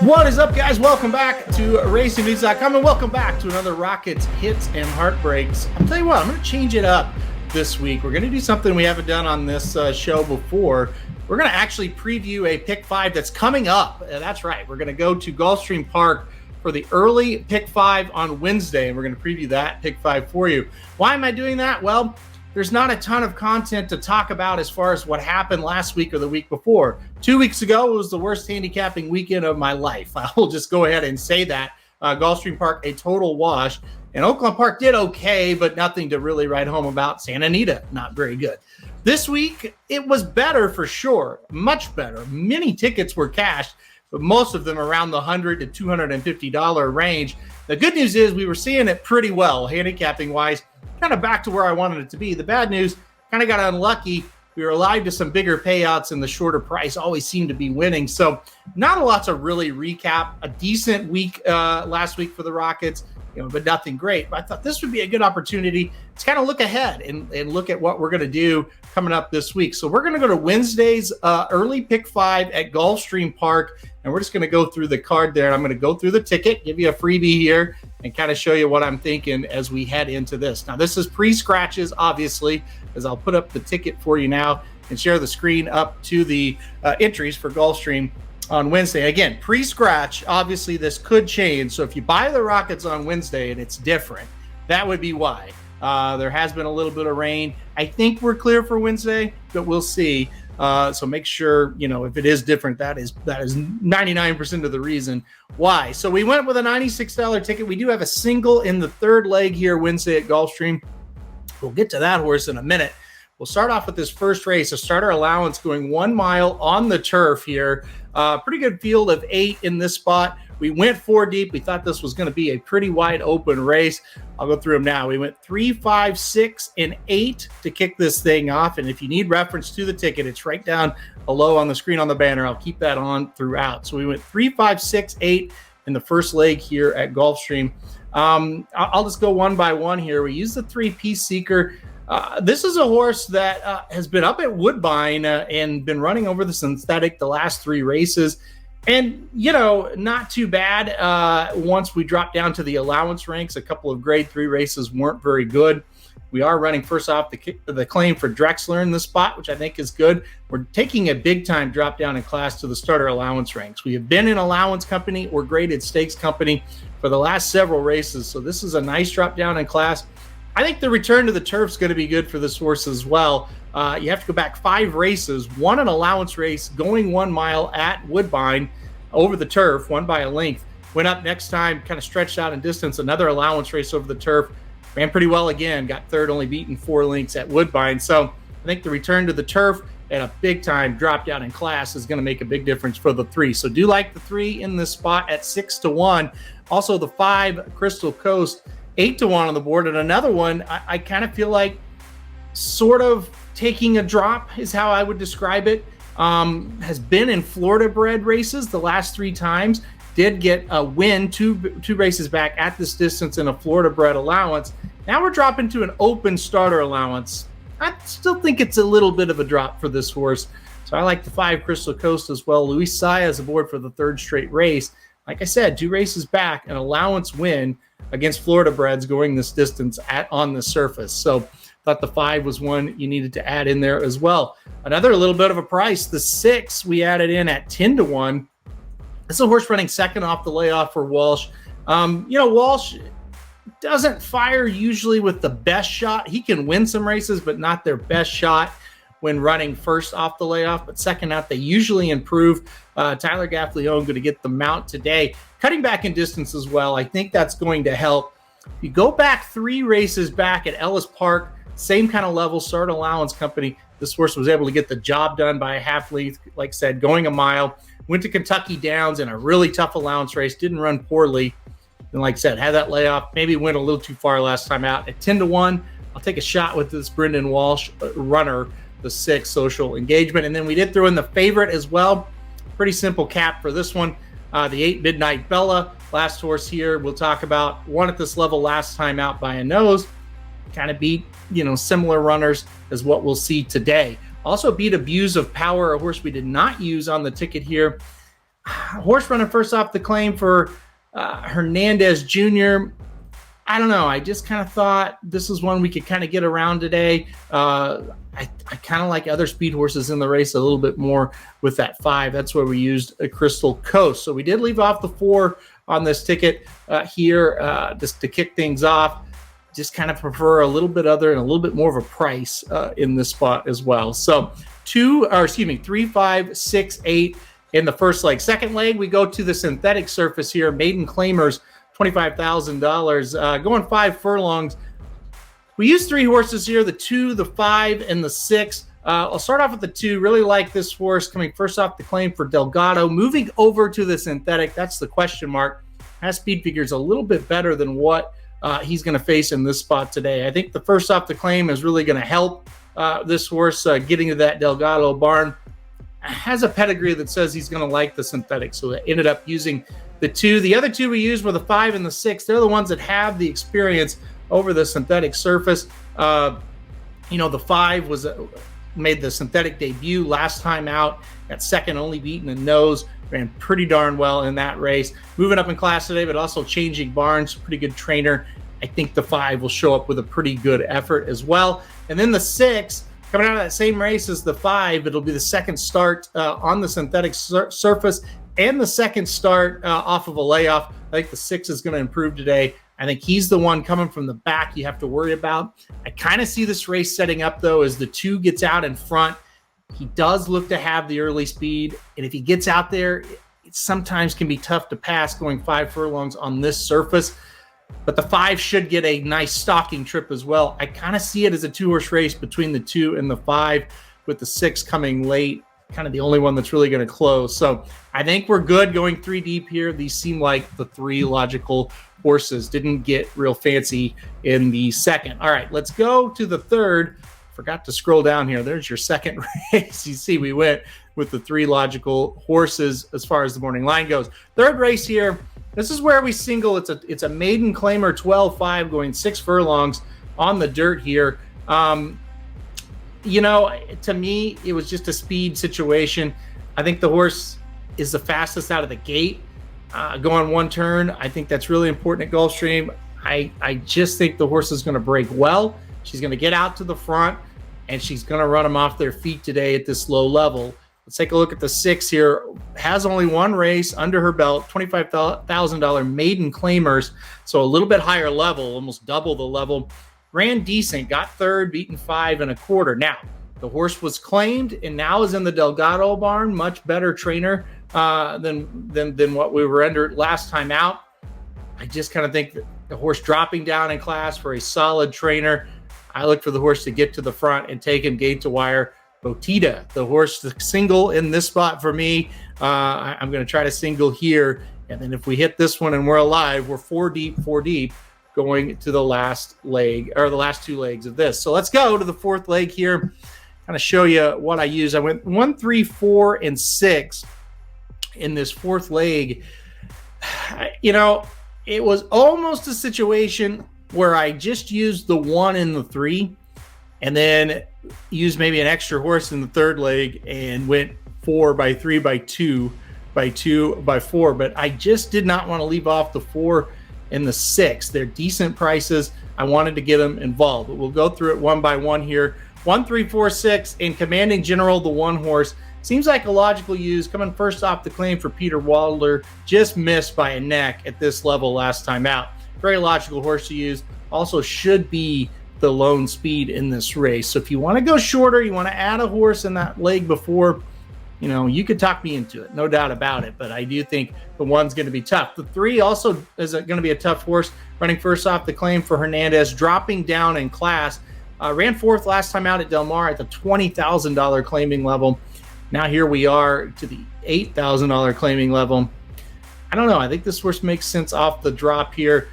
What is up, guys? Welcome back to RacingNews.com and welcome back to another Rockets Hits and Heartbreaks. I'm telling you what, I'm going to change it up this week. We're going to do something we haven't done on this show before. We're going to actually preview a Pick 5 that's coming up. That's right. We're going to go to Gulfstream Park for the early Pick 5 on Wednesday, and we're going to preview that Pick 5 for you. Why am I doing that? Well, there's not a ton of content to talk about as far as what happened last week or the week before. 2 weeks ago, it was the worst handicapping weekend of my life. I will just go ahead and say that. Gulfstream Park, a total wash. And Oakland Park did okay, but nothing to really write home about. Santa Anita, not very good. This week, it was better for sure, much better. Many tickets were cashed, but most of them around the $100 to $250 range. The good news is we were seeing it pretty well, handicapping-wise, kind of back to where I wanted it to be. The bad news, kind of got unlucky. We were alive to some bigger payouts, and the shorter price always seemed to be winning. So not a lot to really recap. A decent week last week for the Rockets, but nothing great. But I thought this would be a good opportunity to kind of look ahead and look at what we're going to do coming up this week. So we're going to go to Wednesday's early Pick 5 at Gulfstream Park, and we're just going to go through the card there. And I'm going to go through the ticket, give you a freebie here, and kind of show you what I'm thinking as we head into this. Now, this is pre-scratches, obviously, as I'll put up the ticket for you now and share the screen up to the entries for Gulfstream on Wednesday. Again, pre-scratch, obviously this could change. So if you buy the Rockets on Wednesday and it's different, that would be why. There has been a little bit of rain. I think we're clear for Wednesday, but we'll see. So make sure, if it is different, that is 99% of the reason why. So we went with a $96 ticket. We do have a single in the third leg here Wednesday at Gulfstream. We'll get to that horse in a minute. We'll start off with this first race, a starter allowance going 1 mile on the turf here. Pretty good field of 8 in this spot. We went 4 deep. We thought this was going to be a pretty wide open race. I'll go through them now. We went 3, 5, 6, and 8 to kick this thing off. And if you need reference to the ticket, it's right down below on the screen on the banner. I'll keep that on throughout. So we went 3, 5, 6, 8 in the first leg here at Gulfstream. I'll just go one by one here. We used the 3-piece seeker. This is a horse that has been up at Woodbine and been running over the synthetic the last 3 races. And, not too bad. Once we dropped down to the allowance ranks, a couple of grade 3 races weren't very good. We are running first off the claim for Drexler in this spot, which I think is good. We're taking a big time drop down in class to the starter allowance ranks. We have been in allowance company or graded stakes company for the last several races. So this is a nice drop down in class. I think the return to the turf is going to be good for this horse as well. You have to go back 5 races, won an allowance race going 1 mile at Woodbine over the turf, won by a length. Went up next time, kind of stretched out in distance, another allowance race over the turf. Ran pretty well again, got third, only beaten 4 lengths at Woodbine. So I think the return to the turf and a big time drop down in class is going to make a big difference for the 3. So do like the 3 in this spot at 6-1. Also the 5, Crystal Coast, 8-1 on the board. And another one, I kind of feel like sort of taking a drop is how I would describe it. Has been in Florida bred races the last 3 times. Did get a win two races back at this distance in a Florida bred allowance. Now we're dropping to an open starter allowance. I still think it's a little bit of a drop for this horse. So I like the 5 Crystal Coast as well. Luis Saez aboard for the 3rd straight race. Like I said, 2 races back, an allowance win against Florida breds going this distance on the surface. So thought the 5 was one you needed to add in there as well. Another little bit of a price, the 6 we added in at 10-1. This is a horse running second off the layoff for Walsh. Walsh doesn't fire usually with the best shot. He can win some races, but not their best shot when running first off the layoff. But second out, they usually improve. Tyler Gaffleone going to get the mount today. Cutting back in distance as well. I think that's going to help. If you go back 3 races back at Ellis Park, same kind of level, start allowance company. This horse was able to get the job done by a half length, like I said, going a mile. Went to Kentucky Downs in a really tough allowance race. Didn't run poorly. And like I said, had that layoff. Maybe went a little too far last time out. At 10-1, I'll take a shot with this Brendan Walsh runner, the 6 Social Engagement. And then we did throw in the favorite as well. Pretty simple cap for this one. The 8 Midnight Bella, last horse here. We'll talk about one at this level last time out by a nose. Kind of beat, similar runners as what we'll see today. Also beat Abuse of Power, a horse we did not use on the ticket here. Horse running first off the claim for Hernandez Jr. I don't know. I just kind of thought this is one we could kind of get around today. I kind of like other speed horses in the race a little bit more with that 5. That's where we used a Crystal Coast. So we did leave off the 4 on this ticket here just to kick things off. Just kind of prefer a little bit other and a little bit more of a price in this spot as well. So 3, 5, 6, 8 in the first leg. Second leg, we go to the synthetic surface here. Maiden Claimers, $25,000, going 5 furlongs. We used 3 horses here, the 2, the 5, and the 6. I'll start off with the 2. Really like this horse coming first off the claim for Delgado. Moving over to the synthetic, that's the question mark. Has speed figures a little bit better than what he's going to face in this spot today. I think the first off the claim is really going to help this horse getting to that Delgado barn. Has a pedigree that says he's going to like the synthetic, so I ended up using the 2. The other 2 we used were the 5 and the 6. They're the ones that have the experience over the synthetic surface. The 5 made the synthetic debut last time out. Got second, only beaten in nose. Ran pretty darn well in that race. Moving up in class today, but also changing barns. Pretty good trainer. I think the 5 will show up with a pretty good effort as well. And then the 6, coming out of that same race as the 5, it'll be the second start on the synthetic surface and the second start off of a layoff. I think the 6 is going to improve today. I think he's the one coming from the back you have to worry about. I kind of see this race setting up, though, as the 2 gets out in front. He does look to have the early speed, and if he gets out there, it sometimes can be tough to pass going 5 furlongs on this surface. But the 5 should get a nice stalking trip as well. I kind of see it as a 2-horse race between the 2 and the 5, with the 6 coming late, kind of the only one that's really going to close. So I think we're good going 3 deep here. These seem like the 3 logical horses. Didn't get real fancy in the second. All right, let's go to the third. Forgot to scroll down here. There's your second race. You see we went with the 3 logical horses as far as the morning line goes. Third race here. This is where we single. It's a maiden claimer 12-5 going 6 furlongs on the dirt here. To me, it was just a speed situation. I think the horse is the fastest out of the gate. Going 1 turn, I think that's really important at Gulfstream. I just think the horse is going to break well. She's going to get out to the front, and she's going to run them off their feet today at this low level. Let's take a look at the 6 here. Has only 1 race under her belt, $25,000 maiden claimers, so a little bit higher level, almost double the level. Ran decent, got third, beaten 5 1/4. Now, the horse was claimed and now is in the Delgado barn. Much better trainer than what we were under last time out. I just kind of think that the horse dropping down in class for a solid trainer. I look for the horse to get to the front and take him gate to wire. Botita, the horse, the single in this spot for me. I'm going to try to single here. And then if we hit this one and we're alive, we're 4 deep, going to the last leg, or the last 2 legs of this. So let's go to the 4th leg here. Kind of show you what I use. I went 1, 3, 4, and 6 in this 4th leg. It was almost a situation where I just used the 1 and the 3 and then used maybe an extra horse in the 3rd leg and went 4 by 3 by 2 by 2 by 4. But I just did not want to leave off the 4 and the 6. They're decent prices. I wanted to get them involved, but we'll go through it one by one here. 1, 3, 4, 6 in Commanding General, the 1 horse. Seems like a logical use. Coming first off the claim for Peter Wadler. Just missed by a neck at this level last time out. Very logical horse to use. Also should be the lone speed in this race. So if you want to go shorter, you want to add a horse in that leg before, you could talk me into it. No doubt about it. But I do think the 1's going to be tough. The 3 also is going to be a tough horse. Running first off the claim for Hernandez. Dropping down in class. Ran 4th last time out at Del Mar at the $20,000 claiming level. Now here we are to the $8,000 claiming level. I don't know. I think this horse makes sense off the drop here.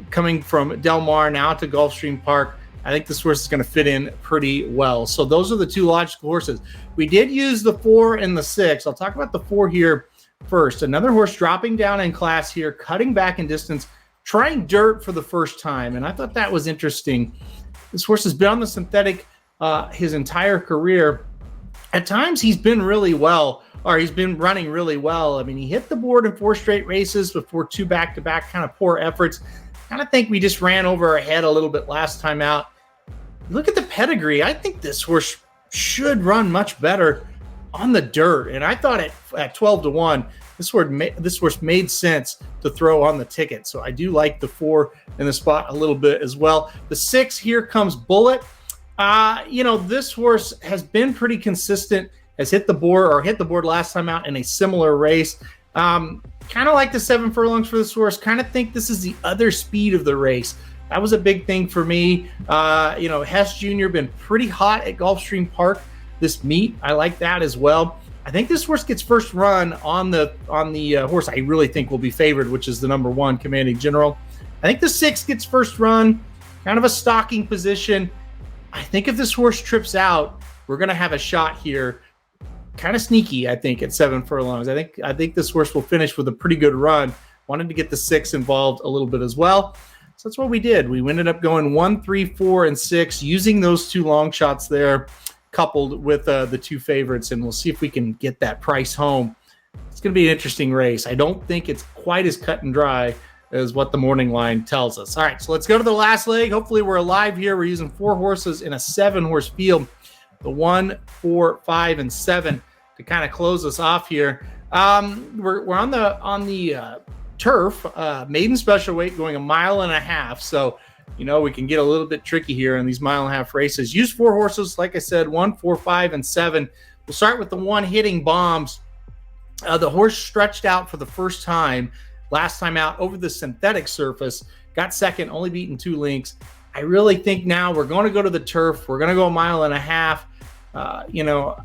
Coming from Del Mar now to Gulfstream Park, I think this horse is going to fit in pretty well. So those are the 2 logical horses. We did use the 4 and the 6. I'll talk about the 4 here first. Another horse dropping down in class here, cutting back in distance, trying dirt for the first time. And I thought that was interesting. This horse has been on the synthetic his entire career. At times, he's been really well or he's been running really well. I mean, he hit the board in 4 straight races before 2 back-to-back kind of poor efforts. Kind of think we just ran over our head a little bit last time out. Look at the pedigree. I think this horse should run much better on the dirt. And I thought at 12-1, this horse made sense to throw on the ticket. So I do like the 4 in the spot a little bit as well. The 6, Here Comes Bullet. This horse has been pretty consistent, has hit the board last time out in a similar race. Kind of like the 7 furlongs for this horse. Kind of think this is the other speed of the race. That was a big thing for me. Hess Jr. been pretty hot at Gulfstream Park this meet. I like that as well. I think this horse gets first run on the horse I really think will be favored, which is the number 1, Commanding General. I think the 6 gets first run, kind of a stalking position. I think if this horse trips out, we're going to have a shot here. Kind of sneaky, I think, at 7 furlongs. I think this horse will finish with a pretty good run. Wanted to get the 6 involved a little bit as well. So that's what we did. We ended up going 1, 3, 4, and 6, using those 2 long shots there, coupled with the 2 favorites, and we'll see if we can get that price home. It's going to be an interesting race. I don't think it's quite as cut and dry as what the morning line tells us. All right, so let's go to the last leg. Hopefully we're alive here. We're using 4 horses in a 7-horse field. The 1, 4, 5, and 7 to kind of close us off here. We're on the turf, maiden special weight, going 1.5 miles. So, we can get a little bit tricky here in these 1.5 mile races. Use 4 horses, like I said, 1, 4, 5, and 7. We'll start with the 1, Hitting Bombs. The horse stretched out for the first time last time out over the synthetic surface. Got second, only beaten 2 lengths. I really think now we're going to go to the turf. We're going to go 1.5 miles.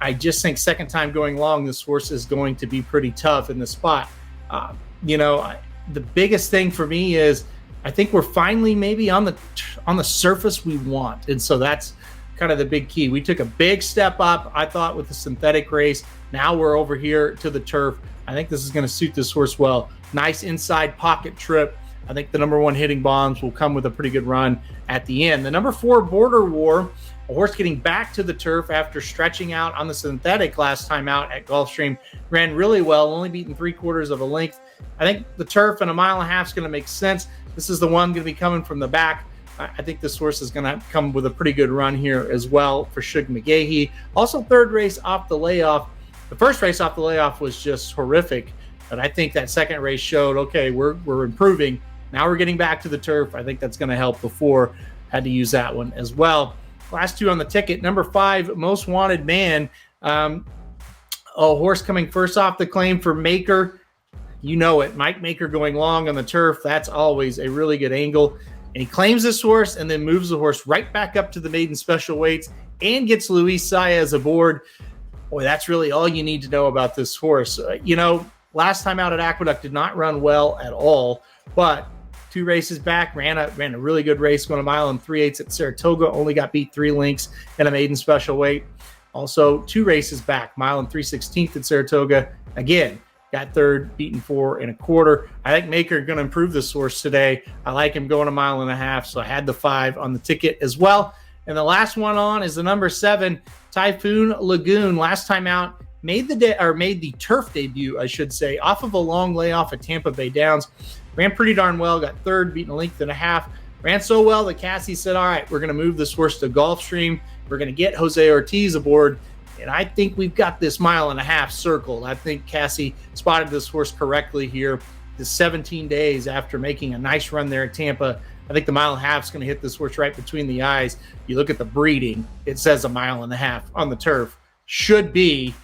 I just think second time going long, this horse is going to be pretty tough in the spot. The biggest thing for me is I think we're finally maybe on the surface we want. And so that's kind of the big key. We took a big step up, I thought, with the synthetic race. Now we're over here to the turf. I think this is going to suit this horse well. Nice inside pocket trip. I think the number 1, Hitting Bombs, will come with a pretty good run at the end. The number 4, Border War, a horse getting back to the turf after stretching out on the synthetic last time out at Gulfstream, ran really well, only beaten 3/4 of a length. I think the turf and 1.5 miles is going to make sense. This is the one going to be coming from the back. I think this horse is going to come with a pretty good run here as well for Shug McGahee. Also, 3rd race off the layoff. The first race off the layoff was just horrific, but I think that second race showed, okay, we're improving. Now we're getting back to the turf. I think that's going to help. Before had to use that one as well. Last 2 on the ticket. Number 5, Most Wanted Man. A horse coming first off the claim for Maker. You know it. Mike Maker going long on the turf. That's always a really good angle. And he claims this horse and then moves the horse right back up to the maiden special weights and gets Luis Saez aboard. Boy, that's really all you need to know about this horse. Last time out at Aqueduct did not run well at all, but 2 races back, ran a really good race, going 1 mile and 3/8 at Saratoga, only got beat 3 lengths in a maiden special weight. Also, 2 races back, 1 mile and 3/16 at Saratoga. Again, got 3rd, beaten 4 1/4. I think Maker going to improve this horse today. I like him going 1.5 miles, so I had the 5 on the ticket as well. And the last one on is the number 7, Typhoon Lagoon. Last time out, made the turf debut, I should say, off of a long layoff at Tampa Bay Downs. Ran pretty darn well, got 3rd, beaten 1.5 lengths. Ran so well that Cassie said, all right, we're going to move this horse to Gulfstream. We're going to get Jose Ortiz aboard. And I think we've got this 1.5 miles circled. I think Cassie spotted this horse correctly here. This 17 days after making a nice run there at Tampa. I think the 1.5 miles is going to hit this horse right between the eyes. You look at the breeding, it says 1.5 miles on the turf. Should be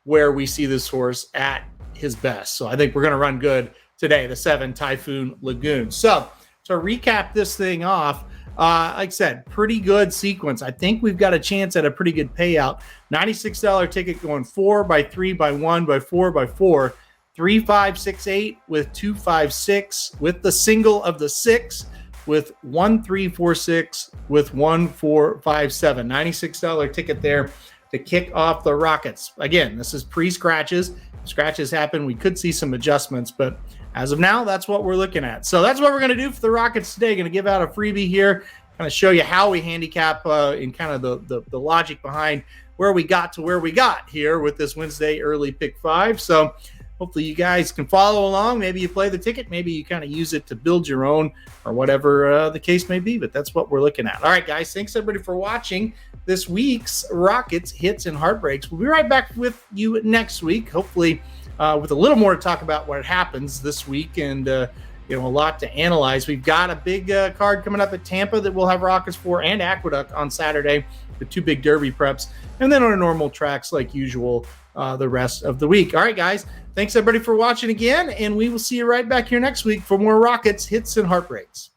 where we see this horse at his best. So I think we're going to run good today, the 7, Typhoon Lagoon. So to recap this thing off, like I said, pretty good sequence. I think we've got a chance at a pretty good payout. $96 ticket going 4 by 3 by 1 by 4 by 4, 3, 5, 6, 8 with 2, 5, 6 with the single of the 6 with 1, 3, 4, 6 with 1, 4, 5, 7. $96 ticket there to kick off the Rockets. Again, this is pre-scratches. Scratches happen. We could see some adjustments, but as of now, that's what we're looking at. So that's what we're going to do for the Rockets today. Going to give out a freebie here, kind of show you how we handicap and kind of the logic behind where we got to where we got here with this Wednesday early pick 5. So hopefully you guys can follow along. Maybe you play the ticket. Maybe you kind of use it to build your own or whatever the case may be. But that's what we're looking at. All right, guys. Thanks, everybody, for watching this week's Rockets Hits and Heartbreaks. We'll be right back with you next week, hopefully with a little more to talk about what happens this week and, a lot to analyze. We've got a big card coming up at Tampa that we'll have Rockets for and Aqueduct on Saturday, the 2 big derby preps. And then on our normal tracks like usual the rest of the week. All right, guys. Thanks, everybody, for watching again, and we will see you right back here next week for more Rockets Hits and Heartbreaks.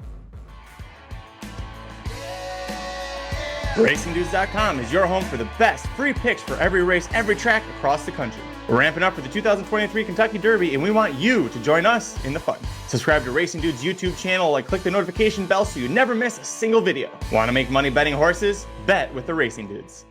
RacingDudes.com is your home for the best free picks for every race, every track across the country. We're ramping up for the 2023 Kentucky Derby, and we want you to join us in the fun. Subscribe to Racing Dudes YouTube channel and click the notification bell so you never miss a single video. Want to make money betting horses? Bet with the Racing Dudes.